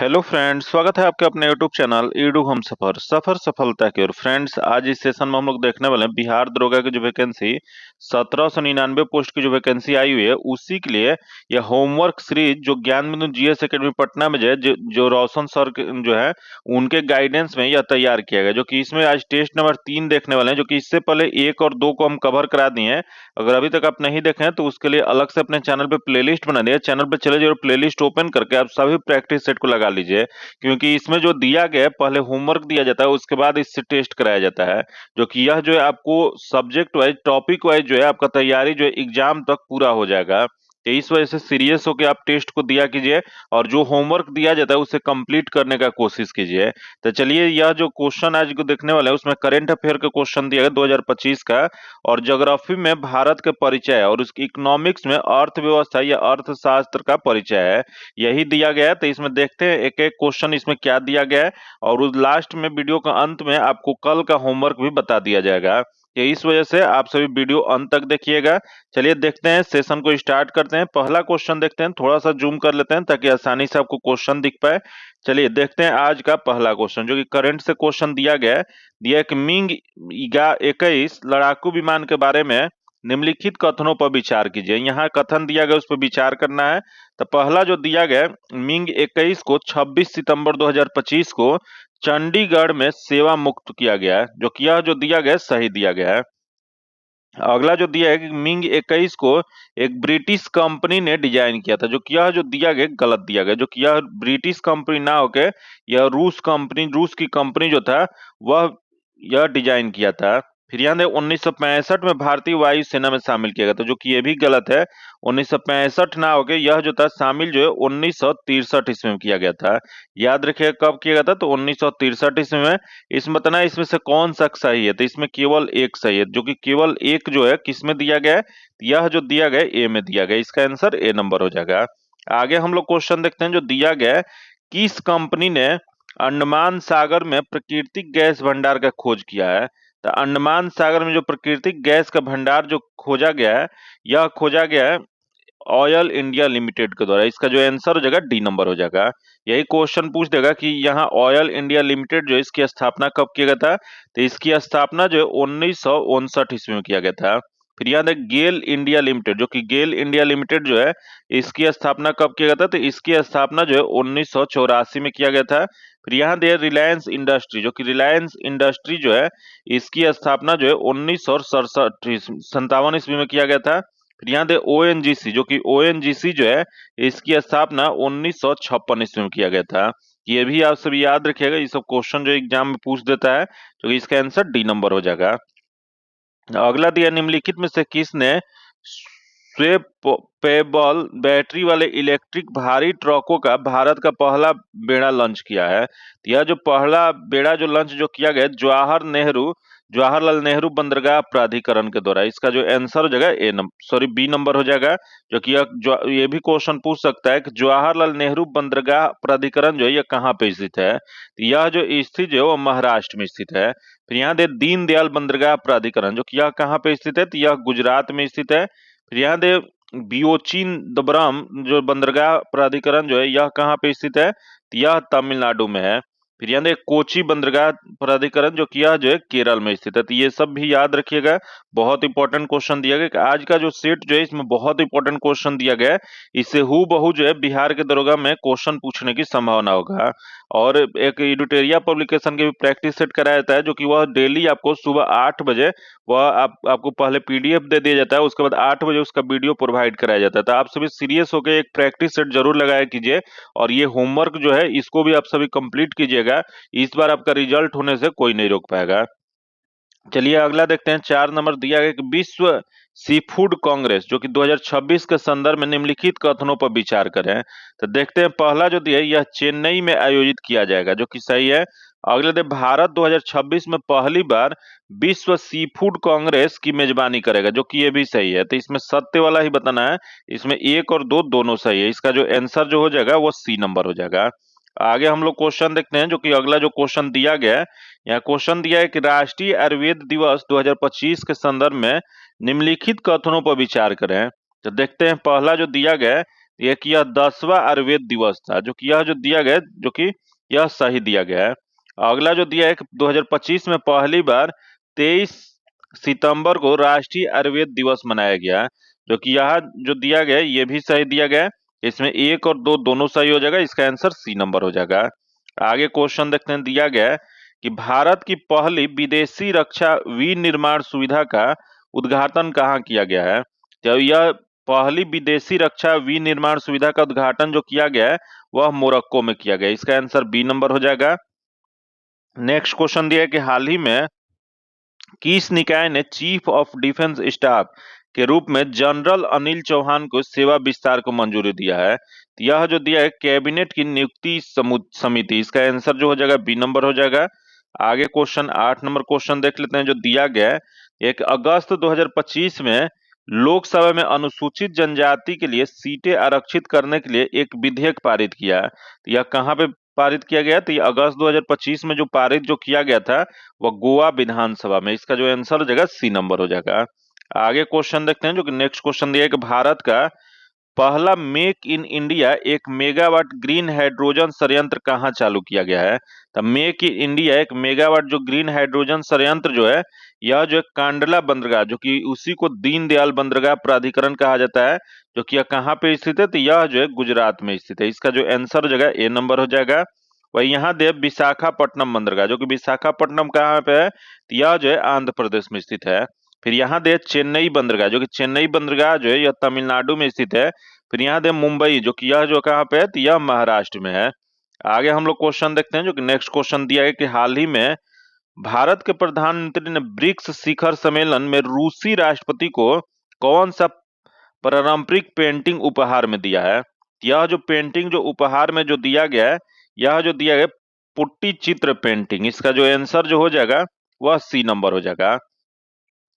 Hello friends, स्वागत है आपके अपने यूट्यूब चैनल ईडू हम सफर सफर सफलता की ओर। फ्रेंड्स, आज इस सेशन में हम लोग देखने वाले हैं बिहार दरोगा की जो वैकेंसी 1799 पोस्ट की जो वैकेंसी आई हुई है उसी के लिए यह होमवर्क सीरीज जो ज्ञान बिंदु जीएस एकेडमी पटना में जो रोशन सर जो है उनके गाइडेंस में यह तैयार किया गया, जो कि इसमें आज टेस्ट नंबर 3 देखने वाले हैं, जो कि इससे पहले 1 और 2 को हम कवर करा दिए हैं। अगर अभी तक आप नहीं देखे हैं तो उसके लिए अलग से अपने चैनल पे प्लेलिस्ट बना दिया है। चैनल पे चले जाइए और प्लेलिस्ट ओपन करके आप सभी प्रैक्टिस सेट को लगा लीजिए, क्योंकि इसमें जो दिया गया है पहले होमवर्क दिया जाता है, उसके बाद इससे टेस्ट कराया जाता है। जो कि यह जो है आपको सब्जेक्ट वाइज टॉपिक वाइज जो है आपका तैयारी जो है एग्जाम तक पूरा हो जाएगा। तो इस वजह से सीरियस होकर आप टेस्ट को दिया कीजिए और जो होमवर्क दिया जाता है उसे कंप्लीट करने का कोशिश कीजिए। तो चलिए, यह जो क्वेश्चन आज को देखने वाले हैं उसमें करंट अफेयर का क्वेश्चन दिया गया 2025 का, और ज्योग्राफी में भारत का परिचय और उसकी इकोनॉमिक्स में अर्थव्यवस्था या अर्थशास्त्र का परिचय है, यही दिया गया है। तो इसमें देखते हैं एक एक क्वेश्चन इसमें क्या दिया गया है, और उस लास्ट में वीडियो का अंत में आपको कल का होमवर्क भी बता दिया जाएगा। ये इस वजह से आप सभी वीडियो अंत तक देखिएगा। चलिए देखते हैं, सेशन को स्टार्ट करते हैं। पहला क्वेश्चन देखते हैं, थोड़ा सा जूम कर लेते हैं ताकि आसानी से आपको क्वेश्चन दिख पाए। चलिए देखते हैं आज का पहला क्वेश्चन, जो कि करंट से क्वेश्चन दिया गया है। दिया है कि मिंग ईगा 21 लड़ाकू विमान के बारे में निम्नलिखित कथनों पर विचार कीजिए। यहाँ कथन दिया गया उस पर विचार करना है। तो पहला जो दिया गया, मिंग 21 को 26 सितंबर 2025 को चंडीगढ़ में सेवा मुक्त किया गया है, जो कि यह जो दिया गया सही दिया गया है। अगला जो दिया है कि मिंग 21 को एक ब्रिटिश कंपनी ने डिजाइन किया था, जो कि यह जो दिया गया गलत दिया गया, जो कि यह ब्रिटिश कंपनी ना होके यह रूस की कंपनी जो था वह यह डिजाइन किया था। फिर यहाँ 1965 में भारतीय वायुसेना में शामिल किया गया था, जो कि ये भी गलत है। 1965 ना होके यह जो था शामिल जो है 1963 ईस्वी में किया गया था। याद रखिएगा कब किया गया था, तो 1963 ईस्वी में। इसमें बताना इसमें से कौन सा सही है, तो इसमें केवल एक सही है, जो कि केवल एक जो है किस में दिया गया है, यह जो दिया गया ए में दिया गया। इसका आंसर ए नंबर हो जाएगा। आगे हम लोग क्वेश्चन देखते हैं, जो दिया गया है, किस कंपनी ने अंडमान सागर में प्राकृतिक गैस भंडार का खोज किया है। तो अंडमान सागर में जो प्राकृतिक गैस का भंडार जो खोजा गया है, यह खोजा गया है ऑयल इंडिया लिमिटेड के द्वारा। इसका जो आंसर हो जाएगा डी नंबर हो जाएगा। यही क्वेश्चन पूछ देगा कि यहाँ ऑयल इंडिया लिमिटेड जो है इसकी स्थापना कब किया गया था, तो इसकी स्थापना जो है 1959 ईस्वी में किया गया था। फिर याद है गेल इंडिया लिमिटेड, जो कि गेल इंडिया लिमिटेड जो है इसकी स्थापना कब किया गया था, तो इसकी स्थापना जो है 1984 में किया गया था। फिर यहाँ दे रिलायंस इंडस्ट्री, जो कि रिलायंस इंडस्ट्री जो है इसकी स्थापना जो है 1967 ईस्वी में किया गया था। फिर यहाँ दे ओएनजीसी, जो कि ओएनजीसी जो है इसकी स्थापना 1956 ईस्वी में किया गया था। ये भी आप सभी याद रखिएगा, ये सब क्वेश्चन जो एग्जाम में पूछ देता है, तो इसका आंसर डी नंबर हो जाएगा। अगला दिया, निम्नलिखित में से किसने स्वेपेबल बैटरी वाले इलेक्ट्रिक भारी ट्रकों का भारत का पहला बेड़ा लॉन्च किया है। तो यह जो पहला बेड़ा जो लॉन्च जो किया गया जवाहरलाल नेहरू बंदरगाह प्राधिकरण के द्वारा। इसका जो आंसर हो जाएगा बी नंबर हो जाएगा। जो कि ये भी क्वेश्चन पूछ सकता है कि जवाहरलाल नेहरू बंदरगाह प्राधिकरण जो है यह कहाँ पे स्थित है। तो यह जो स्थित जो है वो महाराष्ट्र में स्थित है। फिर यहाँ दे दीनदयाल बंदरगाह प्राधिकरण, जो कि यह कहाँ पे स्थित है, तो यह गुजरात में स्थित है। फिर यहाँ दे बियोचिन दबरम जो बंदरगाह प्राधिकरण जो है यह कहाँ पे स्थित है, तो यह तमिलनाडु में है। फिर यहाँ दे कोची बंदरगाह प्राधिकरण, जो कि यह जो है केरल में स्थित है। तो ये सब भी याद रखिएगा, बहुत इंपॉर्टेंट क्वेश्चन दिया गया कि आज का जो सेट जो है इसमें बहुत इंपॉर्टेंट क्वेश्चन दिया गया है। इससे हूबहू जो है बिहार के दरोगा में क्वेश्चन पूछने की संभावना होगा। और एक एडिटोरिया पब्लिकेशन के भी प्रैक्टिस सेट कराया जाता है, जो कि वह डेली आपको सुबह 8 बजे वह आपको पहले पीडीएफ दे दिया जाता है, उसके बाद 8 बजे उसका वीडियो प्रोवाइड कराया जाता है। तो आप सभी सीरियस होकर एक प्रैक्टिस सेट जरूर लगाया कीजिए, और ये होमवर्क जो है इसको भी आप सभी कंप्लीट कीजिएगा। इस बार आपका रिजल्ट होने से कोई नहीं रोक पाएगा। चलिए अगला देखते हैं, 4 नंबर दिया गया कि विश्व सी फूड कांग्रेस जो कि 2026 के संदर्भ में निम्नलिखित कथनों पर विचार करें। तो देखते हैं, पहला जो दिया है यह चेन्नई में आयोजित किया जाएगा, जो कि सही है। अगले दे भारत 2026 में पहली बार विश्व सी फूड कांग्रेस की मेजबानी करेगा, जो कि ये भी सही है। तो इसमें सत्य वाला ही बताना है, इसमें 1 और 2 दोनों सही है। इसका जो आंसर जो हो जाएगा वो सी नंबर हो जाएगा। आगे हम लोग क्वेश्चन देखते हैं, जो कि अगला जो क्वेश्चन दिया गया है, यहाँ क्वेश्चन दिया है कि राष्ट्रीय आयुर्वेद दिवस 2025 के संदर्भ में निम्नलिखित कथनों पर विचार करें। तो देखते हैं, पहला जो दिया गया है एक यह 10वां आयुर्वेद दिवस था, जो कि यह जो दिया गया, जो कि यह सही दिया गया है। अगला जो दिया है कि 2025 में पहली बार 23 सितंबर को राष्ट्रीय आयुर्वेद दिवस मनाया गया, जो कि यहाँ जो दिया गया है ये भी सही दिया गया है। इसमें एक और दो दोनों सही हो जाएगा, इसका आंसर सी नंबर हो जाएगा। आगे क्वेश्चन देखते हैं, दिया गया है कि भारत की पहली विदेशी रक्षा विनिर्माण सुविधा का उद्घाटन कहाँ किया गया है। तो यह पहली विदेशी रक्षा विनिर्माण सुविधा का उद्घाटन जो किया गया है वह मोरक्को में किया गया, इसका आंसर बी नंबर हो जाएगा। नेक्स्ट क्वेश्चन दिया है कि हाल ही में किस निकाय ने चीफ ऑफ डिफेंस स्टाफ के रूप में जनरल अनिल चौहान को सेवा विस्तार को मंजूरी दिया है। तो यह जो दिया है कैबिनेट की नियुक्ति समिति, इसका आंसर जो हो जाएगा बी नंबर हो जाएगा। आगे क्वेश्चन 8 नंबर क्वेश्चन देख लेते हैं, जो दिया गया है 1 अगस्त 2025 में लोकसभा में अनुसूचित जनजाति के लिए सीटें आरक्षित करने के लिए एक विधेयक पारित किया। तो यह कहाँ पे पारित किया गया? तो ये अगस्त 2025 में जो पारित जो किया गया था वह गोवा विधानसभा में, इसका जो आंसर हो जाएगा सी नंबर हो जाएगा। आगे क्वेश्चन देखते हैं, जो कि नेक्स्ट क्वेश्चन दिया है कि भारत का पहला make in India 1 megawatt green hydrogen संयंत्र कहाँ चालू किया गया है। तो मेक इन इंडिया 1 मेगावाट जो ग्रीन हाइड्रोजन संयंत्र जो है, यह जो कांडला बंदरगाह, जो कि उसी को दीनदयाल बंदरगाह प्राधिकरण कहा जाता है, जो कि यह कहाँ पे स्थित है, तो यह जो है गुजरात में स्थित है, इसका जो आंसर हो जाएगा ए नंबर हो जाएगा। वही यहाँ दे विशाखापट्टनम बंदरगाह, जो कि विशाखापट्टनम कहाँ पे है, तो यह जो है आंध्र प्रदेश में स्थित है। फिर यहाँ दे चेन्नई बंदरगाह, जो कि चेन्नई बंदरगाह जो है यह तमिलनाडु में स्थित है। फिर यहाँ दे मुंबई, जो कि यह जो कहाँ पे है, तो यह महाराष्ट्र में है। आगे हम लोग क्वेश्चन देखते हैं, जो कि नेक्स्ट क्वेश्चन दिया है कि हाल ही में भारत के प्रधानमंत्री ने ब्रिक्स शिखर सम्मेलन में रूसी राष्ट्रपति को कौन सा पारंपरिक पेंटिंग उपहार में दिया है। यह जो पेंटिंग जो उपहार में जो दिया गया है, यह जो दिया गया पुट्टी चित्र पेंटिंग, इसका जो आंसर जो हो जाएगा वह सी नंबर हो जाएगा।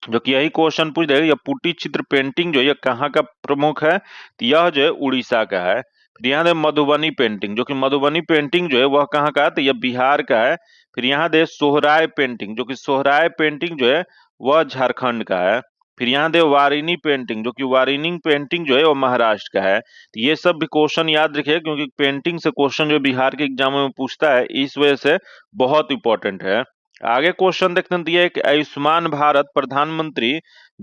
जो कि यही क्वेश्चन पूछ देगा, यह पुट्टी चित्र पेंटिंग जो है यह कहाँ का प्रमुख है, तो यह जो है उड़ीसा का है। फिर यहाँ दे मधुबनी पेंटिंग, जो कि मधुबनी पेंटिंग जो है वह कहाँ का है, तो यह बिहार का है। फिर यहाँ दे सोहराय पेंटिंग, जो कि सोहराय पेंटिंग जो है वह झारखंड का है। फिर यहाँ दे वारिनी पेंटिंग, जो कि वारिनी पेंटिंग जो है वो महाराष्ट्र का है। तो ये सब भी क्वेश्चन याद रखिए, क्योंकि पेंटिंग से क्वेश्चन जो बिहार के एग्जाम में पूछता है, इस वजह से बहुत इंपॉर्टेंट है। आगे क्वेश्चन देखते हैं, दिया है कि आयुष्मान भारत प्रधानमंत्री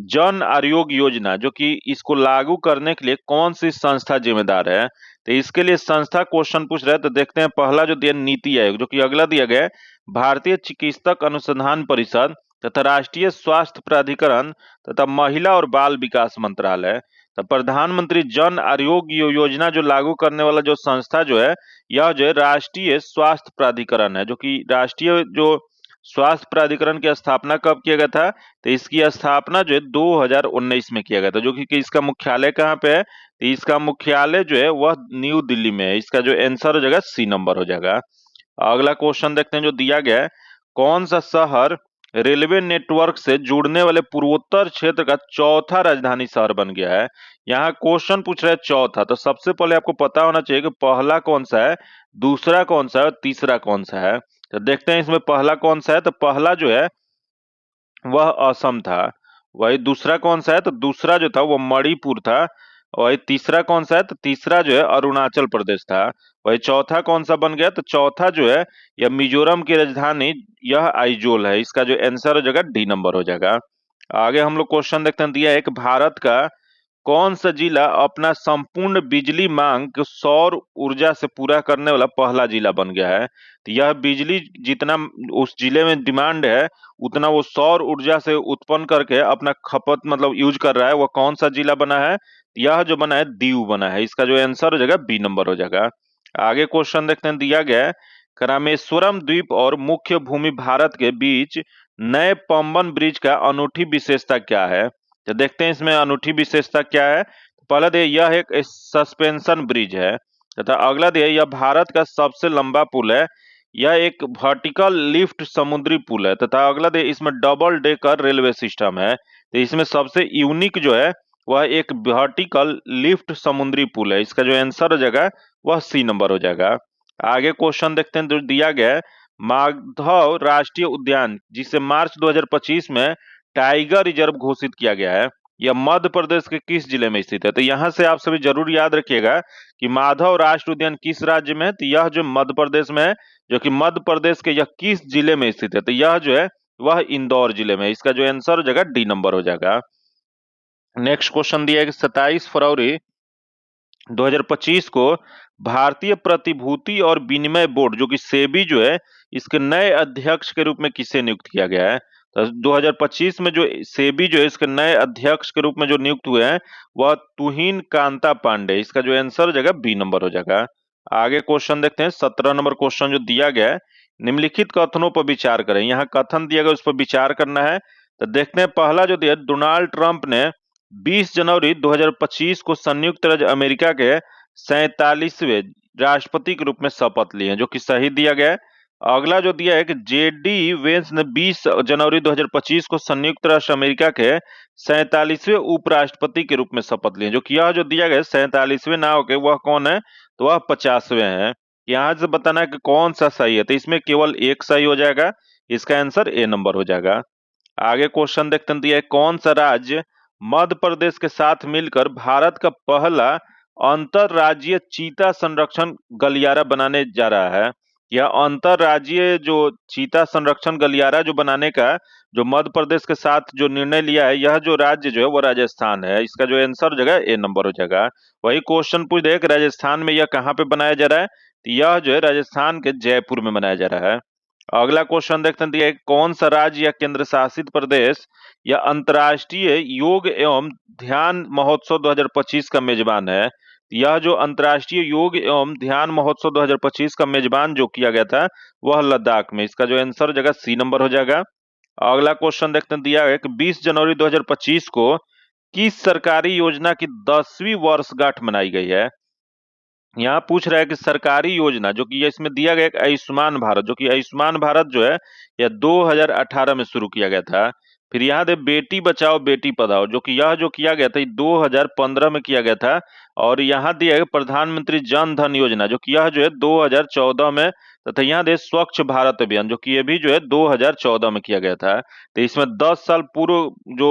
जन आरोग्य योजना, जो कि इसको लागू करने के लिए कौन सी संस्था जिम्मेदार है। तो इसके लिए संस्था क्वेश्चन पूछ रहे हैं, तो देखते हैं पहला जो दिया नीति आयोग, जो कि अगला दिया गया है भारतीय चिकित्सक अनुसंधान परिषद तथा राष्ट्रीय स्वास्थ्य प्राधिकरण तथा महिला और बाल विकास मंत्रालय। तो प्रधानमंत्री जन आरोग्य योजना जो लागू करने वाला जो संस्था जो है, यह जो है राष्ट्रीय स्वास्थ्य प्राधिकरण है। जो कि राष्ट्रीय जो स्वास्थ्य प्राधिकरण की स्थापना कब किया गया था, तो इसकी स्थापना जो है 2019 में किया गया था। जो कि इसका मुख्यालय कहाँ पे है, तो इसका मुख्यालय जो है वह न्यू दिल्ली में है, इसका जो आंसर हो जाएगा सी नंबर हो जाएगा। अगला क्वेश्चन देखते हैं, जो दिया गया है कौन सा शहर रेलवे नेटवर्क से जुड़ने वाले पूर्वोत्तर क्षेत्र का चौथा राजधानी शहर बन गया है। यहाँ क्वेश्चन पूछ रहा है चौथा, तो सबसे पहले आपको पता होना चाहिए कि पहला कौन सा है, दूसरा कौन सा है और तीसरा कौन सा है। तो देखते हैं इसमें पहला कौन सा है, तो पहला जो है वह असम था। वही दूसरा कौन सा है, तो दूसरा जो था वो मणिपुर था। वही तीसरा कौन सा है, तो तीसरा जो है अरुणाचल प्रदेश था। वही चौथा कौन सा बन गया, तो चौथा जो है यह मिजोरम की राजधानी यह आइजोल है, इसका जो आंसर हो जाएगा डी नंबर हो जाएगा। आगे हम लोग क्वेश्चन देखते हैं, दिया है कि भारत का कौन सा जिला अपना संपूर्ण बिजली मांग को सौर ऊर्जा से पूरा करने वाला पहला जिला बन गया है। तो यह बिजली जितना उस जिले में डिमांड है उतना वो सौर ऊर्जा से उत्पन्न करके अपना खपत मतलब यूज कर रहा है, वह कौन सा जिला बना है, यह जो बना है दीव बना है, इसका जो आंसर हो जाएगा बी नंबर हो जाएगा। आगे क्वेश्चन देखते हैं, दिया गया है रामेश्वरम द्वीप और मुख्य भूमि भारत के बीच नए पंबन ब्रिज का अनूठी विशेषता क्या है। तो देखते हैं इसमें अनूठी विशेषता क्या है। पहला दे यह एक सस्पेंशन ब्रिज है, तथा अगला दे यह भारत का सबसे लंबा पुल है। यह एक वर्टिकल लिफ्ट समुद्री पुल है, तथा अगला दे इसमें डबल डेकर रेलवे सिस्टम है। तो इसमें सबसे यूनिक जो है वह एक वर्टिकल लिफ्ट समुद्री पुल है, इसका जो आंसर हो जाएगा वह सी नंबर हो जाएगा। आगे क्वेश्चन देखते हैं, जो दिया गया है माधव राष्ट्रीय उद्यान, जिसे मार्च 2025 में टाइगर रिजर्व घोषित किया गया है, यह मध्य प्रदेश के किस जिले में स्थित है? तो यहां से आप सभी जरूर याद रखिएगा कि माधव राष्ट्रीय उद्यान किस राज्य में है, तो यह जो मध्य प्रदेश में है, जो कि मध्य प्रदेश के यह किस जिले में स्थित है, तो यह जो है वह इंदौर जिले में। इसका जो आंसर हो जाएगा डी नंबर हो जाएगा। नेक्स्ट क्वेश्चन दिया है कि 27 फरवरी 2025 को भारतीय प्रतिभूति और विनिमय बोर्ड जो कि सेबी जो है, इसके नए अध्यक्ष के रूप में किसे नियुक्त किया गया है? तो 2025 में जो सेबी जो है इसके नए अध्यक्ष के रूप में जो नियुक्त हुए हैं वह तुहिन कांता पांडे। इसका जो आंसर हो जाएगा बी नंबर हो जाएगा। आगे क्वेश्चन देखते हैं, 17 नंबर क्वेश्चन जो दिया गया है, निम्नलिखित कथनों पर विचार करें। यहाँ कथन दिया गया उस पर विचार करना है। तो देखते हैं, पहला जो दिया, डोनाल्ड ट्रंप ने 20 जनवरी 2025 को संयुक्त राज्य अमेरिका के 47वें राष्ट्रपति के रूप में शपथ ली है, जो कि सही दिया गया है। अगला जो दिया है कि जेडी वेंस ने 20 जनवरी 2025 को संयुक्त राष्ट्र अमेरिका के 47वें उपराष्ट्रपति के रूप में शपथ ली है, जो कि यह जो दिया गया 47वें ना होकर वह कौन है, तो वह 50वें है। यहाँ से बताना है कि कौन सा सही है, तो इसमें केवल एक सही हो जाएगा। इसका आंसर ए नंबर हो जाएगा। आगे क्वेश्चन देखते हैं, दिया है कौन सा राज्य मध्य प्रदेश के साथ मिलकर भारत का पहला अंतरराज्यीय चीता संरक्षण गलियारा बनाने जा रहा है? यह अंतरराज्यीय जो चीता संरक्षण गलियारा जो बनाने का जो मध्य प्रदेश के साथ जो निर्णय लिया है, यह जो राज्य जो है वो राजस्थान है। इसका जो आंसर हो जाएगा ए नंबर हो जाएगा। वही क्वेश्चन पूछ दे कि राजस्थान में यह कहाँ पे बनाया जा रहा है, तो यह जो है राजस्थान के जयपुर में बनाया जा रहा है। अगला क्वेश्चन देखते हैं, दिया कौन सा राज्य या केंद्र शासित प्रदेश या अंतर्राष्ट्रीय योग एवं ध्यान महोत्सव 2025 का मेजबान है? यह जो अंतर्राष्ट्रीय योग एवं ध्यान महोत्सव 2025 का मेजबान जो किया गया था वह लद्दाख में। इसका जो आंसर हो जाएगा सी नंबर हो जाएगा। अगला क्वेश्चन देखते हैं, दिया है कि 20 जनवरी 2025 को किस सरकारी योजना की 10वीं वर्षगांठ मनाई गई है? यहाँ पूछ रहा है कि सरकारी योजना जो कि इसमें दिया गया एक आयुष्मान भारत, जो कि आयुष्मान भारत जो है यह 2018 में शुरू किया गया था। फिर यहाँ दे बेटी बचाओ बेटी पढ़ाओ, जो कि यह जो किया गया था 2015 में किया गया था। और यहाँ दिया है प्रधानमंत्री जन धन योजना, जो कि यह जो है 2014 में, तथा यहाँ दे स्वच्छ भारत अभियान, जो कि ये भी जो है 2014 में किया गया था। तो इसमें 10 साल पूर्व जो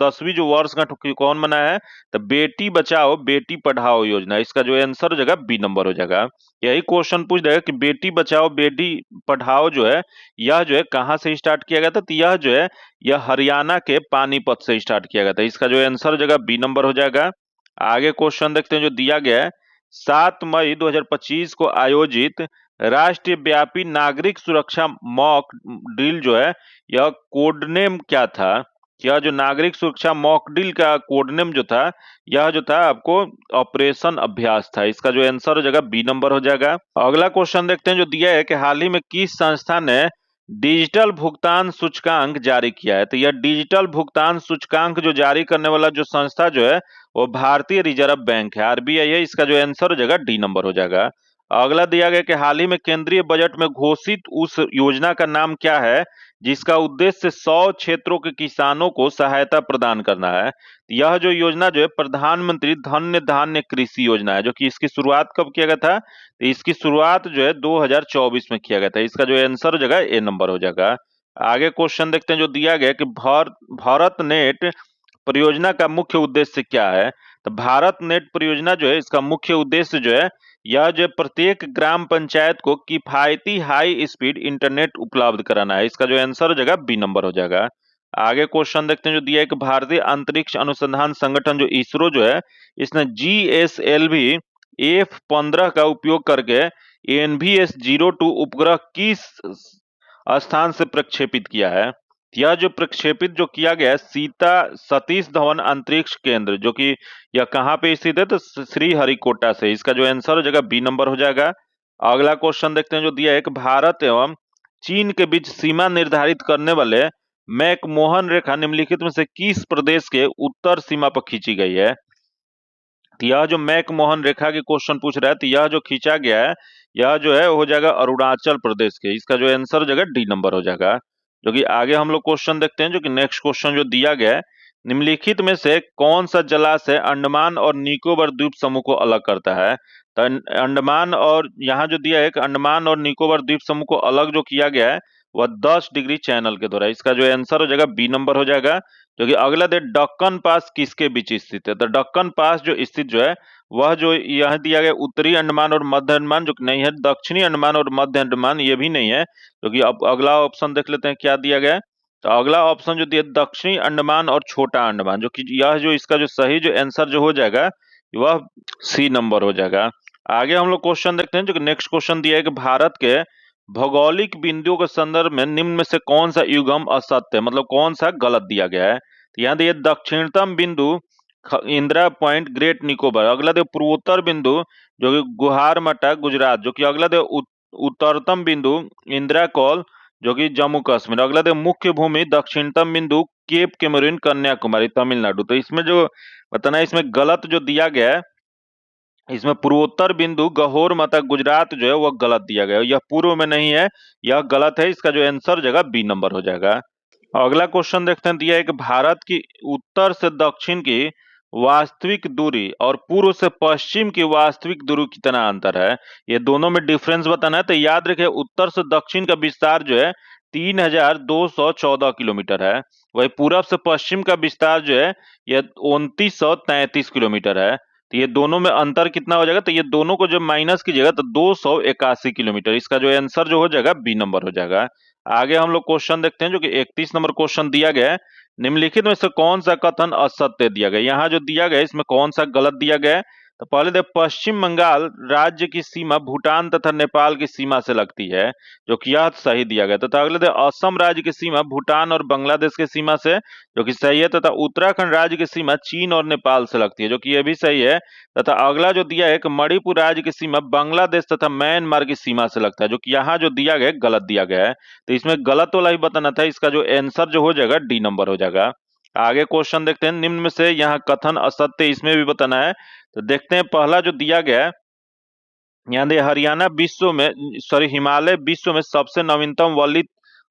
10वीं जो वर्षगांठ कौन मनाया है, तो बेटी बचाओ बेटी पढ़ाओ योजना। इसका जो आंसर हो जाएगा बी नंबर हो जाएगा। यही क्वेश्चन पूछ देगा कि बेटी बचाओ बेटी पढ़ाओ जो है यह जो है कहाँ से स्टार्ट किया गया था, तो यह जो है यह हरियाणा के पानीपत से स्टार्ट किया गया था। इसका जो आंसर हो जाएगा बी नंबर हो जाएगा। आगे क्वेश्चन देखते हैं जो दिया गया है, 7 मई 2025 को आयोजित राष्ट्रीय व्यापी नागरिक सुरक्षा मॉक ड्रिल जो है यह कोडनेम क्या था? यह जो नागरिक सुरक्षा मॉक ड्रिल का कोडनेम जो था, यह जो था आपको ऑपरेशन अभ्यास था। इसका जो आंसर हो जाएगा बी नंबर हो जाएगा। अगला क्वेश्चन देखते हैं जो दिया है कि हाल ही में किस संस्था ने डिजिटल भुगतान सूचकांक जारी किया है? तो यह डिजिटल भुगतान सूचकांक जो जारी करने वाला जो संस्था जो है वो भारतीय रिजर्व बैंक है, आरबीआई है। इसका जो आंसर हो जाएगा डी नंबर हो जाएगा। अगला दिया गया कि हाल ही में केंद्रीय बजट में घोषित उस योजना का नाम क्या है जिसका उद्देश्य 100 क्षेत्रों के किसानों को सहायता प्रदान करना है? यह जो योजना जो है प्रधानमंत्री धन्य धान्य कृषि योजना है, जो कि इसकी शुरुआत कब किया गया था, तो इसकी शुरुआत जो है 2024 में किया गया था। इसका जो आंसर हो जाएगा ए नंबर हो जाएगा। आगे क्वेश्चन देखते हैं जो दिया गया कि भारत नेट परियोजना का मुख्य उद्देश्य क्या है? तो भारत नेट परियोजना जो है इसका मुख्य उद्देश्य जो है यह जो प्रत्येक ग्राम पंचायत को किफायती हाई स्पीड इंटरनेट उपलब्ध कराना है। इसका जो आंसर हो जाएगा बी नंबर हो जाएगा। आगे क्वेश्चन देखते हैं जो दिया है कि भारतीय अंतरिक्ष अनुसंधान संगठन जो इसरो जो है इसने GSLV F-15 का उपयोग करके NVS-02 उपग्रह किस स्थान से प्रक्षेपित किया है? यह जो प्रक्षेपित जो किया गया है सीता सतीश धवन अंतरिक्ष केंद्र, जो कि यह कहाँ पे स्थित है, तो श्री हरिकोटा से। इसका जो आंसर हो जाएगा बी नंबर हो जाएगा। अगला क्वेश्चन देखते हैं जो दिया है कि भारत एवं चीन के बीच सीमा निर्धारित करने वाले मैकमोहन रेखा निम्नलिखित में से किस प्रदेश के उत्तर सीमा पर खींची गई है? तो यह जो मैकमोहन रेखा के क्वेश्चन पूछ रहा है, तो यह जो खींचा गया है यह जो है हो जाएगा अरुणाचल प्रदेश के। इसका जो आंसर हो जाएगा डी नंबर हो जाएगा। जो कि आगे हम लोग क्वेश्चन देखते हैं, जो कि नेक्स्ट क्वेश्चन जो दिया गया है, निम्नलिखित में से कौन सा जलाशय अंडमान और निकोबार द्वीप समूह को अलग करता है? तो अंडमान और यहाँ जो दिया है कि अंडमान और निकोबार द्वीप समूह को अलग जो किया गया है वह 10 डिग्री चैनल के द्वारा। इसका जो आंसर हो जाएगा बी नंबर हो जाएगा। जो कि अगला दे डक्कन पास किसके बीच स्थित है? तो डक्कन पास जो स्थित जो है वह जो यह दिया गया उत्तरी अंडमान और मध्य अंडमान जो कि नहीं है, दक्षिणी अंडमान और मध्य अंडमान ये भी नहीं है। जो कि अब अगला ऑप्शन देख लेते हैं क्या दिया गया है। तो अगला ऑप्शन जो दिया दक्षिणी अंडमान और छोटा अंडमान, जो कि यह जो इसका जो सही जो आंसर जो हो जाएगा वह सी नंबर हो जाएगा। आगे हम लोग क्वेश्चन देखते हैं जो कि नेक्स्ट क्वेश्चन दिया है कि भारत के भौगोलिक बिंदुओं के संदर्भ में निम्न में से कौन सा युग्म असत्य है, मतलब कौन सा गलत दिया गया है। तो यहाँ दिए दक्षिणतम बिंदु इंदिरा पॉइंट ग्रेट निकोबार, अगला दे पूर्वोत्तर बिंदु जो कि गुहारमटा गुजरात, जो कि अगला दे उत्तरतम बिंदु इंदिरा कॉल जो कि जम्मू कश्मीर, अगला दे मुख्य भूमि दक्षिणतम बिंदु केप कैमरून कन्याकुमारी तमिलनाडु। तो इसमें जो बताना है इसमें गलत जो दिया गया है, इसमें पूर्वोत्तर बिंदु गहोर माता गुजरात जो है वह गलत दिया गया है, यह पूर्व में नहीं है, यह गलत है। इसका जो आंसर जगह बी नंबर हो जाएगा। अगला क्वेश्चन देखते हैं, दिया है कि भारत की उत्तर से दक्षिण की वास्तविक दूरी और पूर्व से पश्चिम की वास्तविक दूरी कितना अंतर है, ये दोनों में डिफरेंस बताना है। तो याद रखिए उत्तर से दक्षिण का विस्तार जो है 3214 किलोमीटर है, वही पूरब से पश्चिम का विस्तार जो है यह 2933 किलोमीटर है। तो ये दोनों में अंतर कितना हो जाएगा? तो ये दोनों को जब माइनस कीजिएगा तो 281 किलोमीटर। इसका जो आंसर जो हो जाएगा बी नंबर हो जाएगा। आगे हम लोग क्वेश्चन देखते हैं जो कि 31 नंबर क्वेश्चन दिया गया है, निम्नलिखित में से कौन सा कथन असत्य दिया गया? यहाँ जो दिया गया है इसमें कौन सा गलत दिया गया है? तो पहले देख, पश्चिम बंगाल राज्य की सीमा भूटान तथा नेपाल की सीमा से लगती है, जो कि यह सही दिया गया। तथा अगले देख, असम राज्य की सीमा भूटान और बांग्लादेश की सीमा से, जो कि सही है। तथा उत्तराखंड राज्य की सीमा चीन और नेपाल से लगती है, जो कि यह भी सही है। तथा अगला जो दिया है कि मणिपुर राज्य की सीमा बांग्लादेश तथा म्यांमार की सीमा से लगता है, जो कि यहाँ जो दिया गया है गलत दिया गया है। तो इसमें गलत वाला ही बताना था। इसका जो आंसर जो हो जाएगा डी नंबर हो जाएगा। आगे क्वेश्चन देखते हैं, निम्न में से यहाँ कथन असत्य इसमें भी बताना है। तो देखते हैं पहला जो दिया गया है, यहाँ दे हरियाणा विश्व में हिमालय विश्व में सबसे नवीनतम वलित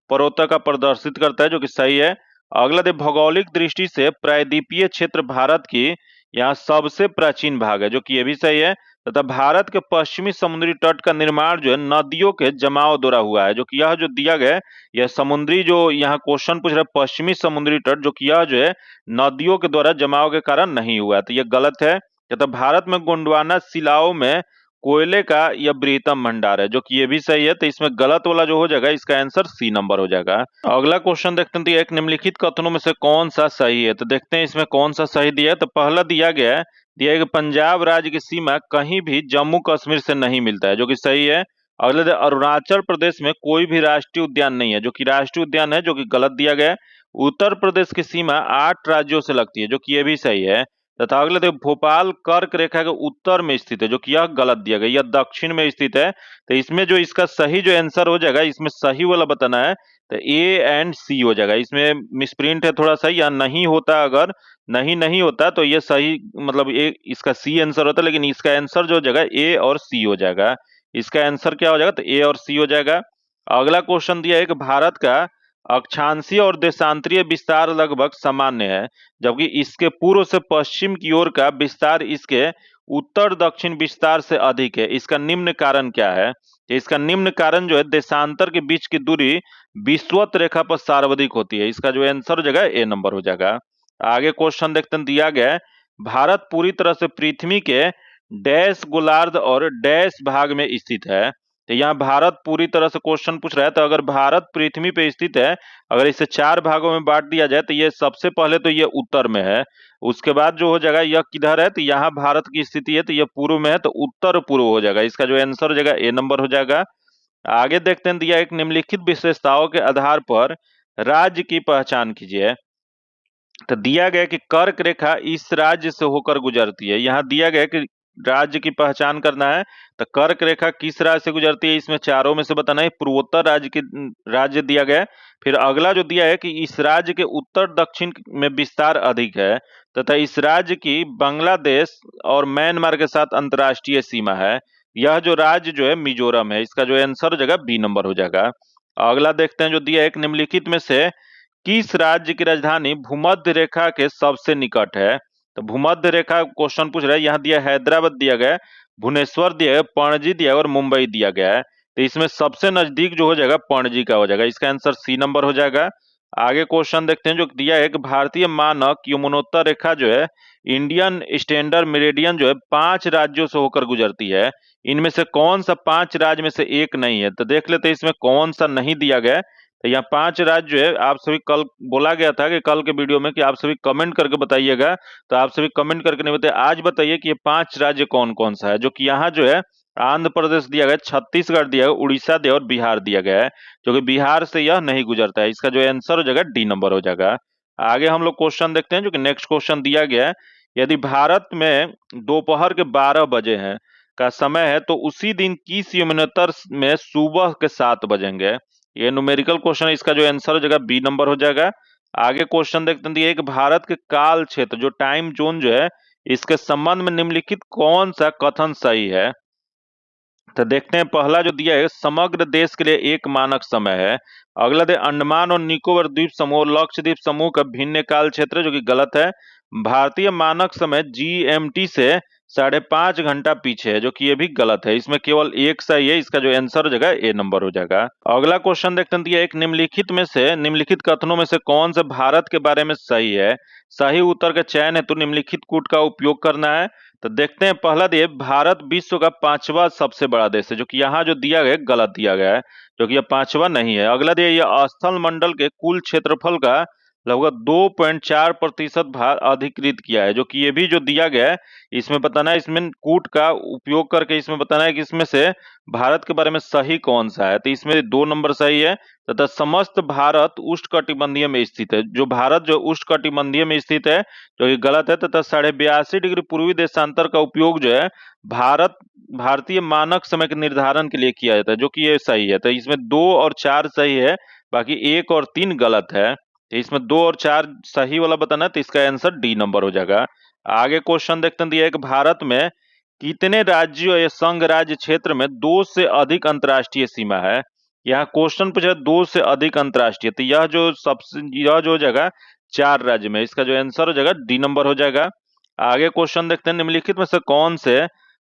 पर्वतों का प्रदर्शित करता है, जो कि सही है। अगला दे भौगोलिक दृष्टि से प्रायद्वीपीय क्षेत्र भारत की यहाँ सबसे प्राचीन भाग है, जो कि ये भी सही है। तथा भारत के पश्चिमी समुद्री तट का निर्माण जो है नदियों के जमाव द्वारा हुआ है, जो कि यह जो दिया गया है यह समुद्री जो यहाँ क्वेश्चन पूछ रहा है पश्चिमी समुद्री तट, जो कि यह जो है नदियों के द्वारा जमाव के कारण नहीं हुआ है, तो यह गलत है। तथा भारत में गोंडवाना शिलाओं में कोयले का यह बृहत्तम भंडार है, जो कि ये भी सही है। तो इसमें गलत वाला जो हो जाएगा इसका आंसर सी नंबर हो जाएगा। अगला क्वेश्चन देखते हैं, एक निम्नलिखित कथनों में से कौन सा सही है? तो देखते हैं इसमें कौन सा सही दिया है। तो पहला दिया गया है, कि पंजाब राज्य की सीमा कहीं भी जम्मू कश्मीर से नहीं मिलता है, जो कि सही है। अगले अरुणाचल प्रदेश में कोई भी राष्ट्रीय उद्यान नहीं है, जो कि राष्ट्रीय उद्यान है, जो कि गलत दिया गया है। उत्तर प्रदेश की सीमा 8 राज्यों से लगती है, जो कि ये भी सही है। तथा अगले देखो, भोपाल कर्क रेखा के उत्तर में स्थित है, जो कि यह गलत दिया गया, यह दक्षिण में स्थित है। तो इसमें जो इसका सही जो आंसर हो जाएगा, इसमें सही वाला बताना है। तो ए एंड सी हो जाएगा। इसमें मिसप्रिंट है थोड़ा सा, या नहीं होता, अगर नहीं होता तो ये सही, मतलब ए इसका सी आंसर होता, लेकिन इसका आंसर जो हो जाएगा ए और सी हो जाएगा। इसका आंसर क्या हो जाएगा? तो ए और सी हो जाएगा। अगला क्वेश्चन दिया है कि भारत का अक्षांशीय और देशांतरीय विस्तार लगभग सामान्य है, जबकि इसके पूर्व से पश्चिम की ओर का विस्तार इसके उत्तर दक्षिण विस्तार से अधिक है। इसका निम्न कारण क्या है? इसका निम्न कारण जो है देशांतर के बीच की दूरी विषुवत रेखा पर सर्वाधिक होती है। इसका जो आंसर हो जाएगा ए नंबर हो जाएगा। आगे क्वेश्चन देखते हैं, दिया गया है भारत पूरी तरह से पृथ्वी के डैश गोलार्ध और डैश भाग में स्थित है। तो यहाँ भारत पूरी तरह से क्वेश्चन पूछ रहा है। तो अगर भारत पृथ्वी पे स्थित है, अगर इसे 4 भागों में बांट दिया जाए तो ये सबसे पहले तो ये उत्तर में है। उसके बाद जो हो जाएगा यह किधर है? तो यहाँ भारत की स्थिति है, तो यह पूर्व में है, तो उत्तर पूर्व हो जाएगा। इसका जो आंसर हो जाएगा ए नंबर हो जाएगा। आगे देखते हैं, दिया एक निम्नलिखित विशेषताओं के आधार पर राज्य की पहचान कीजिए। तो दिया गया कि कर्क रेखा इस राज्य से होकर गुजरती है। यहाँ दिया गया कि राज्य की पहचान करना है, तो कर्क रेखा किस राज्य से गुजरती है, इसमें चारों में से बताना है। पूर्वोत्तर राज्य दिया गया है। फिर अगला जो दिया है कि इस राज्य के उत्तर दक्षिण में विस्तार अधिक है, तथा इस राज्य की बांग्लादेश और म्यांमार के साथ अंतर्राष्ट्रीय सीमा है। यह जो राज्य जो है मिजोरम है। इसका जो आंसर हो जाएगा बी नंबर हो जाएगा। अगला देखते हैं, जो दिया है, एक निम्नलिखित में से किस राज्य की राजधानी भूमध्य रेखा के सबसे निकट है? तो भूमध्य रेखा क्वेश्चन पूछ रहा है। यहाँ दिया हैदराबाद दिया गया है, भुवनेश्वर दिया है, पणजी दिया है और मुंबई दिया गया है। तो इसमें सबसे नजदीक जो हो जाएगा पणजी का हो जाएगा, इसका आंसर सी नंबर हो जाएगा। आगे क्वेश्चन देखते हैं जो दिया है कि भारतीय मानक यमुनोत्तर रेखा जो है इंडियन स्टैंडर्ड मेरिडियन जो है 5 राज्यों से होकर गुजरती है, इनमें से कौन सा 5 राज्य में से एक नहीं है? तो देख लेते हैं इसमें कौन सा नहीं दिया गया है। तो यहाँ 5 राज्य जो है आप सभी, कल बोला गया था कि कल के वीडियो में कि आप सभी कमेंट करके बताइएगा, तो आप सभी कमेंट करके नहीं बताए, आज बताइए कि ये 5 राज्य कौन कौन सा है। जो कि यहाँ जो है आंध्र प्रदेश दिया गया, छत्तीसगढ़ दिया गया, उड़ीसा दिया और बिहार दिया गया है, जो कि बिहार से यह नहीं गुजरता है। इसका जो आंसर हो जाएगा डी नंबर हो जाएगा। आगे हम लोग क्वेश्चन देखते हैं जो कि नेक्स्ट क्वेश्चन दिया गया है, यदि भारत में दोपहर के 12 बजे हैं का समय है तो उसी दिन किस यमुनोत्तर में सुबह के 7 बजेंगे? ये न्यूमेरिकल क्वेश्चन है, इसका जो आंसर हो जाएगा बी नंबर हो जाएगा। आगे क्वेश्चन देखते हैं, एक भारत के काल क्षेत्र जो टाइम जोन जो है इसके संबंध में निम्नलिखित कौन सा कथन सही है? तो देखते हैं, पहला जो दिया है समग्र देश के लिए एक मानक समय है। अगला दे अंडमान और निकोबार द्वीप समूह और लक्षद्वीप समूह का भिन्न काल क्षेत्र, जो कि गलत है। भारतीय मानक समय जीएमटी से 5.5 घंटा पीछे है, जो कि ये भी गलत है। इसमें केवल एक सही है, इसका जो आंसर हो जाएगा ए नंबर हो जाएगा। अगला क्वेश्चन देखते हैं, दिया एक निम्नलिखित कथनों में से कौन से भारत के बारे में सही है? सही उत्तर का चयन है तो निम्नलिखित कूट का उपयोग करना है। तो देखते हैं, पहला दिए भारत विश्व का 5वां सबसे बड़ा देश है, जो कि यहाँ जो दिया गया है गलत दिया गया है, जो कि यह 5वां नहीं है। अगला दिया यह स्थल मंडल के कुल क्षेत्रफल का लगभग 2.4% भाग अधिकृत किया है, जो कि ये भी जो दिया गया है इसमें बताना है, इसमें कूट का उपयोग करके इसमें बताना है कि इसमें से भारत के बारे में सही कौन सा है। तो इसमें 2 नंबर सही है, तथा समस्त भारत उष्णकटिबंधीय में स्थित है। जो भारत जो उष्णकटिबंधीय में स्थित है, जो कि गलत है, तथा 82.5 डिग्री पूर्वी देशांतर का उपयोग जो है भारतीय मानक समय के निर्धारण के लिए किया जाता है, जो कि ये सही है। तो इसमें 2 और 4 सही है, बाकी 1 और 3 गलत है। तो इसमें 2 और 4 सही वाला बताना है, तो इसका आंसर डी नंबर हो जाएगा। आगे क्वेश्चन देखते हैं, दिया है कि भारत में कितने राज्यों या संघ राज्य क्षेत्र में 2 से अधिक अंतर्राष्ट्रीय सीमा है? यहाँ क्वेश्चन पूछा 2 से अधिक अंतर्राष्ट्रीय, तो यह जो हो जाएगा 4 राज्य में, इसका जो आंसर हो जाएगा डी नंबर हो जाएगा। आगे क्वेश्चन देखते हैं, निम्नलिखित में से कौन से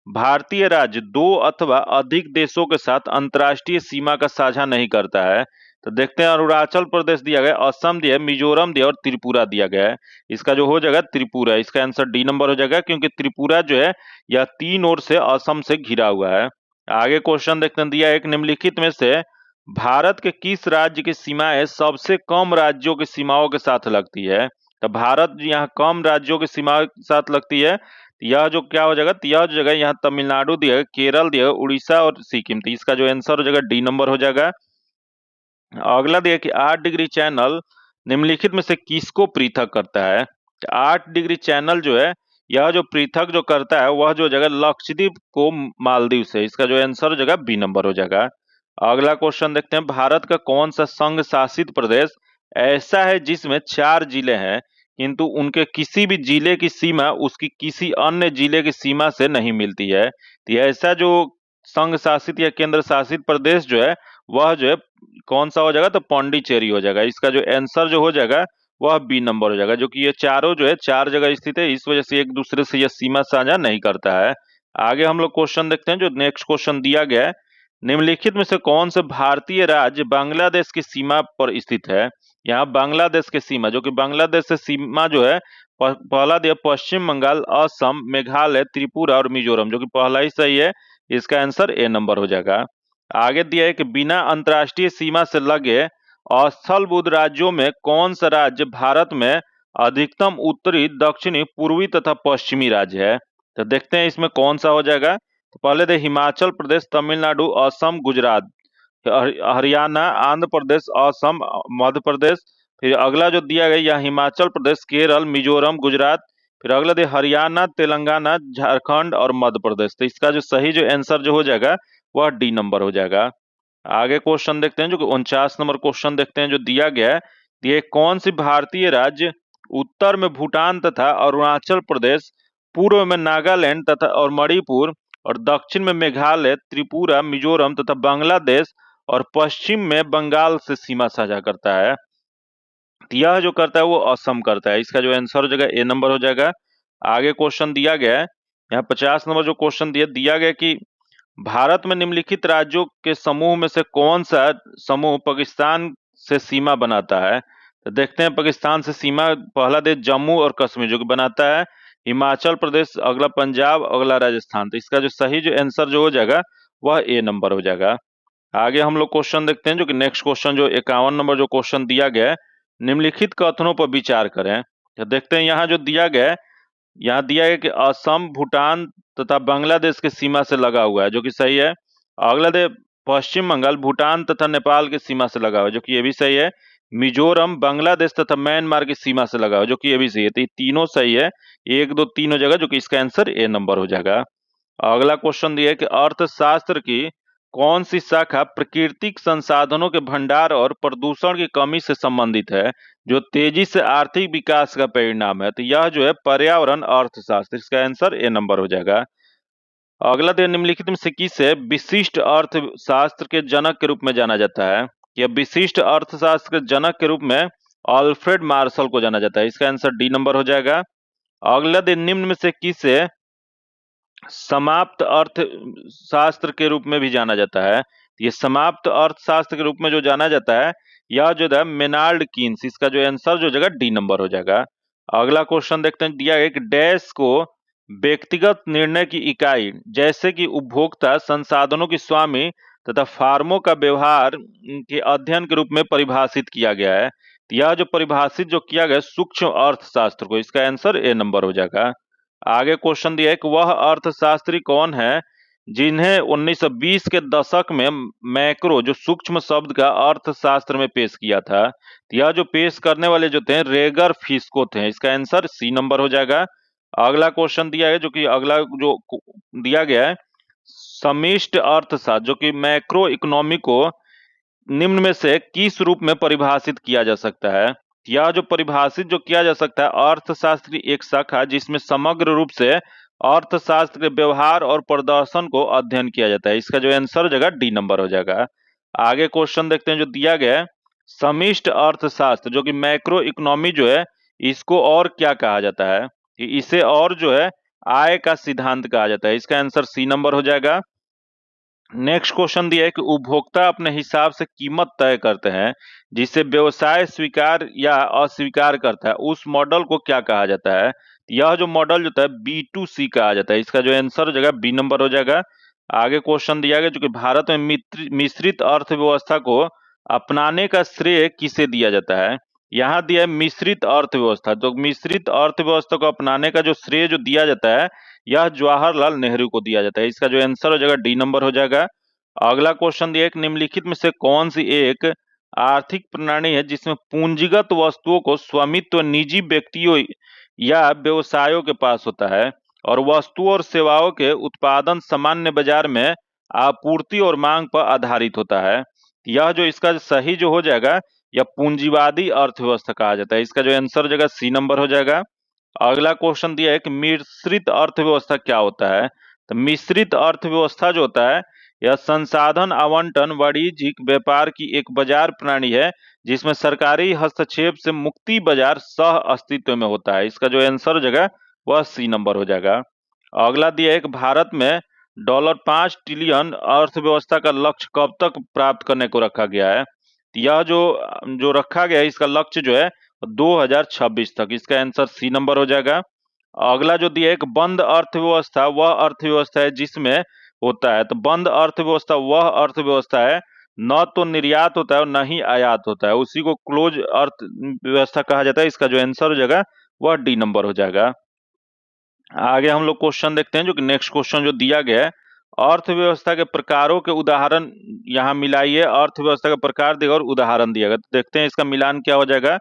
भारतीय राज्य 2 अथवा अधिक देशों के साथ अंतर्राष्ट्रीय सीमा का साझा नहीं करता है? तो देखते हैं, अरुणाचल प्रदेश दिया गया, असम दिया है, मिजोरम दिया और त्रिपुरा दिया गया है। इसका जो हो जाएगा त्रिपुरा, इसका आंसर डी नंबर हो जाएगा, क्योंकि त्रिपुरा जो है यह 3 ओर से असम से घिरा हुआ है। आगे क्वेश्चन देखते हैं, दिया है, एक निम्नलिखित में से भारत के किस राज्य की सीमाएं सबसे कम राज्यों की सीमाओं के साथ लगती है? तो भारत यहाँ कम राज्यों की सीमा के साथ लगती है, यह जो क्या हो जाएगा, यह जो जगह यहाँ तमिलनाडु दिया है, केरल दिया है, उड़ीसा और सिक्किम। तो इसका जो आंसर हो जाएगा डी नंबर हो जाएगा। अगला दिया कि 8 डिग्री चैनल निम्नलिखित में से किसको पृथक करता है? 8 डिग्री चैनल जो है यह जो पृथक जो करता है वह जो जगह लक्षद्वीप को मालदीव से, इसका जो आंसर हो जाएगा बी नंबर हो जाएगा। अगला क्वेश्चन देखते हैं, भारत का कौन सा संघ शासित प्रदेश ऐसा है जिसमें 4 जिले हैं किंतु उनके किसी भी जिले की सीमा उसकी किसी अन्य जिले की सीमा से नहीं मिलती है? तो ये ऐसा जो संघ शासित या केंद्र शासित प्रदेश जो है वह जो है कौन सा हो जाएगा, तो पौंडीचेरी हो जाएगा। इसका जो आंसर जो हो जाएगा वह बी नंबर हो जाएगा, जो कि ये चारों जो है 4 जगह स्थित है, इस वजह से एक दूसरे से यह सीमा साझा नहीं करता है। आगे हम लोग क्वेश्चन देखते हैं, जो नेक्स्ट क्वेश्चन दिया गया है, निम्नलिखित में से कौन से भारतीय राज्य बांग्लादेश की सीमा पर स्थित है? यहाँ बांग्लादेश की सीमा, जो कि बांग्लादेश से सीमा जो है पहला दिया पश्चिम बंगाल, असम, मेघालय, त्रिपुरा और मिजोरम, जो कि पहला ही सही है, इसका आंसर ए नंबर हो जाएगा। आगे दिया है कि बिना अंतर्राष्ट्रीय सीमा से लगे स्थलबद्ध राज्यों में कौन सा राज्य भारत में अधिकतम उत्तरी, दक्षिणी, पूर्वी तथा पश्चिमी राज्य है? तो देखते हैं इसमें कौन सा हो जाएगा। तो पहले दे हिमाचल प्रदेश, तमिलनाडु, असम, गुजरात, हरियाणा, आंध्र प्रदेश, असम, मध्य प्रदेश। फिर अगला जो दिया गया यह हिमाचल प्रदेश, केरल, मिजोरम, गुजरात। फिर अगला दे हरियाणा, तेलंगाना, झारखंड और मध्य प्रदेश। तो इसका जो सही जो आंसर जो हो जाएगा वह डी नंबर हो जाएगा। आगे क्वेश्चन देखते हैं, जो कि 49 नंबर क्वेश्चन देखते हैं, जो दिया गया है, ये कौन सी भारतीय राज्य उत्तर में भूटान तथा अरुणाचल प्रदेश, पूर्व में नागालैंड तथा और मणिपुर, और दक्षिण में मेघालय, त्रिपुरा, मिजोरम तथा बांग्लादेश, और पश्चिम में बंगाल से सीमा साझा करता है? तो यह जो करता है वो असम करता है, इसका जो आंसर हो जाएगा ए नंबर हो जाएगा। आगे क्वेश्चन दिया गया है, यहाँ 50 नंबर जो क्वेश्चन दिया गया कि भारत में निम्नलिखित राज्यों के समूह में से कौन सा समूह पाकिस्तान से सीमा बनाता है? तो देखते हैं पाकिस्तान से सीमा, पहला देश जम्मू और कश्मीर जो कि बनाता है, हिमाचल प्रदेश, अगला पंजाब, अगला राजस्थान। तो इसका जो सही जो आंसर जो हो जाएगा वह ए नंबर हो जाएगा। आगे हम लोग क्वेश्चन देखते हैं, जो कि नेक्स्ट क्वेश्चन जो 51 नंबर जो क्वेश्चन दिया गया है, निम्नलिखित कथनों पर विचार करें। तो देखते हैं यहाँ जो दिया गया है, यहाँ दिया है कि असम, भूटान तथा बांग्लादेश की सीमा से लगा हुआ है, जो कि सही है। अगला देश पश्चिम बंगाल, भूटान तथा नेपाल की सीमा से लगा हुआ है, जो कि ये भी सही है। मिजोरम, बांग्लादेश तथा म्यांमार की सीमा से लगा हुआ है, जो कि ये भी सही है। तो ये तीनों सही है, 1 2 3 हो जाएगा, जो कि इसका आंसर ए नंबर हो जाएगा। अगला क्वेश्चन दिया है कि अर्थशास्त्र की कौन सी शाखा प्राकृतिक संसाधनों के भंडार और प्रदूषण की कमी से संबंधित है, जो तेजी से आर्थिक विकास का परिणाम है? तो यह जो है पर्यावरण अर्थशास्त्र, इसका आंसर ए नंबर हो जाएगा। अगला देश निम्नलिखित में से किसे विशिष्ट अर्थशास्त्र के जनक के रूप में जाना जाता है? यह विशिष्ट अर्थशास्त्र के जनक के रूप में अल्फ्रेड मार्शल को जाना जाता है, इसका आंसर डी नंबर हो जाएगा। अगला देश निम्न में से किसे समाप्त अर्थशास्त्र के रूप में भी जाना जाता है? ये समाप्त अर्थशास्त्र के रूप में जो जाना जाता है, यह जो है मेनार्ड कीन्स, इसका जो आंसर जो जगह डी नंबर हो जाएगा। अगला क्वेश्चन देखते हैं, दिया गया कि डैश को व्यक्तिगत निर्णय की इकाई जैसे कि उपभोक्ता संसाधनों की स्वामी तथा फार्मों का व्यवहार के अध्ययन के रूप में परिभाषित किया गया है। तो यह जो परिभाषित जो किया गया सूक्ष्म अर्थशास्त्र को, इसका आंसर ए नंबर हो जाएगा। आगे क्वेश्चन दिया है कि वह अर्थशास्त्री कौन है जिन्हें 1920 के दशक में मैक्रो जो सूक्ष्म शब्द का अर्थशास्त्र में पेश किया था? तो यह जो पेश करने वाले जो थे रेगर फिस्को थे, इसका आंसर सी नंबर हो जाएगा। अगला क्वेश्चन दिया है, जो कि अगला जो दिया गया है, समष्टि अर्थशास्त्र जो कि मैक्रो इकोनॉमी को निम्न में से किस रूप में परिभाषित किया जा सकता है? यह जो परिभाषित जो किया जा सकता है, अर्थशास्त्र की एक शाखा जिसमें समग्र रूप से अर्थशास्त्र के व्यवहार और प्रदर्शन को अध्ययन किया जाता है, इसका जो आंसर हो जाएगा डी नंबर हो जाएगा। आगे क्वेश्चन देखते हैं जो दिया गया है, समष्टि अर्थशास्त्र जो कि मैक्रो इकोनॉमी जो है, इसको और क्या कहा जाता है? इसे और जो है आय का सिद्धांत कहा जाता है, इसका आंसर सी नंबर हो जाएगा। नेक्स्ट क्वेश्चन दिया है कि उपभोक्ता अपने हिसाब से कीमत तय करते हैं जिसे व्यवसाय स्वीकार या अस्वीकार करता है, उस मॉडल को क्या कहा जाता है? यह जो मॉडल जो है B2C कहा जाता है, इसका जो आंसर हो जाएगा बी नंबर हो जाएगा। आगे क्वेश्चन दिया गया जो कि भारत में मिश्रित अर्थव्यवस्था को अपनाने का श्रेय किसे दिया जाता है? यहाँ दिया है मिश्रित अर्थव्यवस्था, तो मिश्रित अर्थव्यवस्था को अपनाने का जो श्रेय जो दिया जाता है, यह जवाहरलाल नेहरू को दिया जाता है, इसका जो आंसर हो जाएगा डी नंबर हो जाएगा। अगला क्वेश्चन दिया है कि निम्नलिखित में से कौन सी एक आर्थिक प्रणाली है जिसमें पूंजीगत वस्तुओं को स्वामित्व निजी व्यक्तियों या व्यवसायों के पास होता है और वस्तुओं और सेवाओं के उत्पादन सामान्य बाजार में आपूर्ति और मांग पर आधारित होता है? यह जो इसका सही जो हो जाएगा, यह पूंजीवादी अर्थव्यवस्था कहा जाता है, इसका जो आंसर हो जाएगा सी नंबर हो जाएगा। अगला क्वेश्चन दिया है कि मिश्रित अर्थव्यवस्था क्या होता है? तो मिश्रित अर्थव्यवस्था जो होता है, यह संसाधन आवंटन वाणिज्यिक व्यापार की एक बाजार प्रणाली है जिसमें सरकारी हस्तक्षेप से मुक्ति बाजार सह अस्तित्व में होता है, इसका जो आंसर हो जाएगा वह सी नंबर हो जाएगा। अगला दिया है कि भारत में $5 ट्रिलियन अर्थव्यवस्था का लक्ष्य कब तक प्राप्त करने को रखा गया है? यह जो जो रखा गया है, इसका लक्ष्य जो है 2026 तक, इसका आंसर सी नंबर हो जाएगा। अगला जो दिया है एक बंद अर्थव्यवस्था वह अर्थव्यवस्था है जिसमें होता है, तो बंद अर्थव्यवस्था वह अर्थव्यवस्था है न तो निर्यात होता है और न ही आयात होता है, उसी को क्लोज अर्थव्यवस्था कहा जाता है, इसका जो आंसर हो जाएगा वह डी नंबर हो जाएगा। आगे हम लोग क्वेश्चन देखते हैं, जो कि नेक्स्ट क्वेश्चन जो दिया गया है, अर्थव्यवस्था के प्रकारों के उदाहरण यहाँ मिलाइए, अर्थव्यवस्था का प्रकार देगा और उदाहरण दिया गया, तो देखते हैं इसका मिलान क्या हो जाएगा।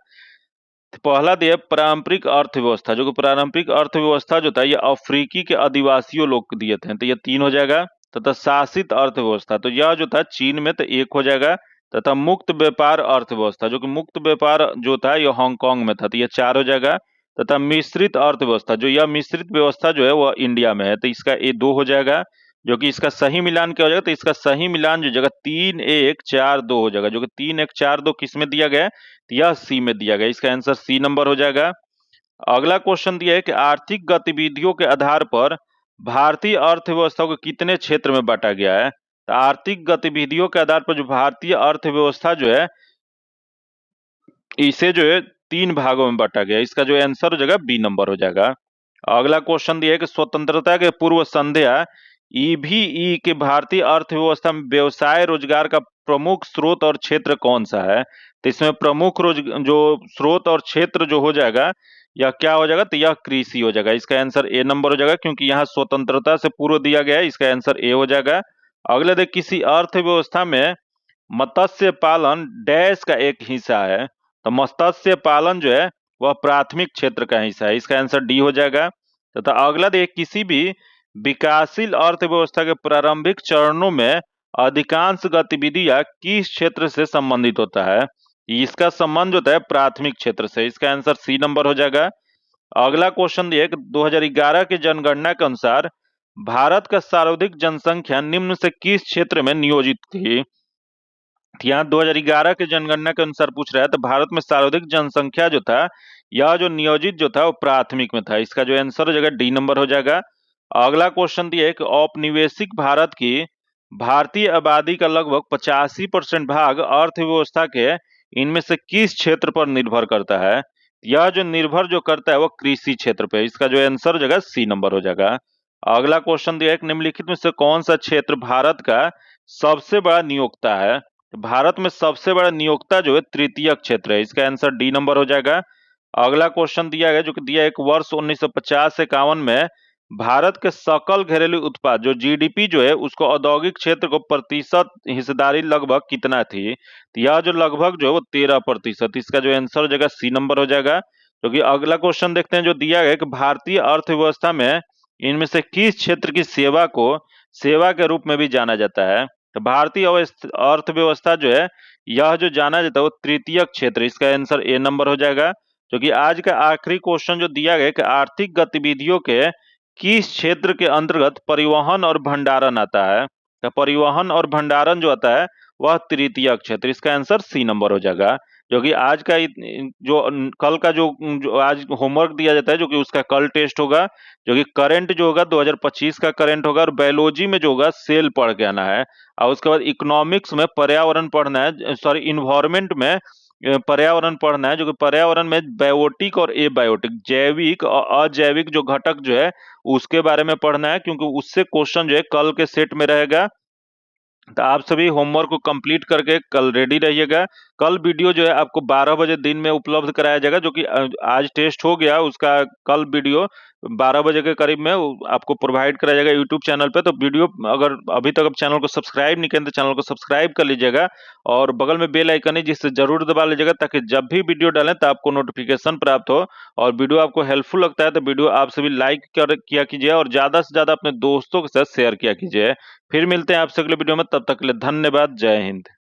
पहला दिया पारंपरिक अर्थव्यवस्था, जो कि पारंपरिक अर्थव्यवस्था जो था ये अफ्रीकी के आदिवासियों लोग को दिए थे, तो ये 3 हो जाएगा। तथा शासित अर्थव्यवस्था, तो यह जो था चीन में, तो 1 हो जाएगा। तथा मुक्त व्यापार अर्थव्यवस्था, जो कि मुक्त व्यापार जो था ये हांगकांग में था, तो ये 4 हो जाएगा। तथा मिश्रित अर्थव्यवस्था, जो यह मिश्रित व्यवस्था जो है वह इंडिया में है, तो इसका ये 2 हो जाएगा। जो कि इसका सही मिलान क्या हो जाएगा, तो इसका सही मिलान जो जगह 3 1 4 2 हो जाएगा, जो कि 3 1 4 2 किस में दिया गया है, तो यह सी में दिया गया, इसका आंसर सी नंबर हो जाएगा। अगला क्वेश्चन दिया है कि आर्थिक गतिविधियों के आधार पर भारतीय अर्थव्यवस्था को कितने क्षेत्र में बांटा गया है? तो आर्थिक गतिविधियों के आधार पर जो भारतीय अर्थव्यवस्था जो है, इसे जो है 3 भागों में बांटा गया है। इसका जो आंसर हो जाएगा बी नंबर हो जाएगा। अगला क्वेश्चन दिया है कि स्वतंत्रता के पूर्व संध्या ईवीई के भारतीय अर्थव्यवस्था में व्यवसाय रोजगार का प्रमुख स्रोत और क्षेत्र कौन सा है? तो इसमें प्रमुख जो स्रोत और क्षेत्र जो हो जाएगा, यह क्या हो जाएगा? तो यह कृषि हो जाएगा। इसका आंसर ए नंबर हो जाएगा, क्योंकि यहाँ स्वतंत्रता से पूर्व दिया गया है। इसका आंसर ए हो जाएगा। अगले देख, किसी अर्थव्यवस्था में मत्स्य पालन डैश का एक हिस्सा है, तो मत्स्य पालन जो है वह प्राथमिक क्षेत्र का हिस्सा है। इसका आंसर डी हो जाएगा। तथा अगला देख, किसी भी विकासशील अर्थव्यवस्था के प्रारंभिक चरणों में अधिकांश गतिविधियां किस क्षेत्र से संबंधित होता है? इसका संबंध होता है प्राथमिक क्षेत्र से। इसका आंसर सी नंबर हो जाएगा। अगला क्वेश्चन दिए, 2011 की जनगणना के अनुसार भारत का सर्वाधिक जनसंख्या निम्न से किस क्षेत्र में नियोजित थी? यहाँ 2011 के जनगणना के अनुसार पूछ रहा है, तो भारत में सर्वाधिक जनसंख्या जो था, यह जो नियोजित जो था वो प्राथमिक में था। इसका जो आंसर हो जाएगा डी नंबर हो जाएगा। अगला क्वेश्चन दिया है कि औपनिवेशिक भारत की भारतीय आबादी का लगभग 85% भाग अर्थव्यवस्था के इनमें से किस क्षेत्र पर निर्भर करता है? यह जो निर्भर जो करता है वो कृषि क्षेत्र पे। इसका जो आंसर हो जाएगा सी नंबर हो जाएगा। अगला क्वेश्चन दिया है कि निम्नलिखित में से कौन सा क्षेत्र भारत का सबसे बड़ा नियोक्ता है? भारत में सबसे बड़ा नियोक्ता जो है तृतीयक क्षेत्र है। इसका आंसर डी नंबर हो जाएगा। अगला क्वेश्चन दिया गया, जो कि दिया है कि वर्ष 1950 से 51 में भारत के सकल घरेलू उत्पाद जो जीडीपी जो है उसको औद्योगिक क्षेत्र को प्रतिशत हिस्सेदारी लगभग कितना थी? तो यह जो लगभग जो है वो 13%। इसका जो आंसर हो जाएगा सी नंबर हो जाएगा। क्योंकि अगला क्वेश्चन देखते हैं, जो दिया गया कि भारतीय अर्थव्यवस्था में इनमें से किस क्षेत्र की सेवा को सेवा के रूप में भी जाना जाता है? तो भारतीय अर्थव्यवस्था जो है, यह जो जाना जाता है वो तृतीयक क्षेत्र। इसका आंसर ए नंबर हो जाएगा। क्योंकि आज का आखिरी क्वेश्चन जो दिया गया कि आर्थिक गतिविधियों के किस क्षेत्र के अंतर्गत परिवहन और भंडारण आता है? तो परिवहन और भंडारण जो आता है वह तृतीयक क्षेत्र। इसका आंसर सी नंबर हो जाएगा। जो कि आज का कल का जो आज होमवर्क दिया जाता है, जो कि उसका कल टेस्ट होगा, जो कि करंट जो होगा 2025 का करंट होगा, और बायोलॉजी में जो होगा सेल पढ़ के आना है। और उसके बाद इकोनॉमिक्स में पर्यावरण पढ़ना है, सॉरी इन्वायरमेंट में पर्यावरण पढ़ना है, जो कि पर्यावरण में बायोटिक और एबायोटिक जैविक और अजैविक जो घटक जो है उसके बारे में पढ़ना है, क्योंकि उससे क्वेश्चन जो है कल के सेट में रहेगा। तो आप सभी होमवर्क को कंप्लीट करके कल रेडी रहिएगा। कल वीडियो जो है आपको 12 बजे दिन में उपलब्ध कराया जाएगा, जो कि आज टेस्ट हो गया, उसका कल वीडियो 12 बजे के करीब में आपको प्रोवाइड कराया जाएगा यूट्यूब चैनल पे। तो वीडियो, अगर अभी तक आप चैनल को सब्सक्राइब नहीं किए तो चैनल को सब्सक्राइब कर लीजिएगा, और बगल में बेल आइकन है जिससे जरूर दबा लीजिएगा, ताकि जब भी वीडियो डालें तो आपको नोटिफिकेशन प्राप्त हो। और वीडियो आपको हेल्पफुल लगता है तो वीडियो आप सभी लाइक किया कीजिए, और ज्यादा से ज्यादा अपने दोस्तों के साथ शेयर किया कीजिए। फिर मिलते हैं आपसे अगले वीडियो में, तब तक के लिए धन्यवाद। जय हिंद।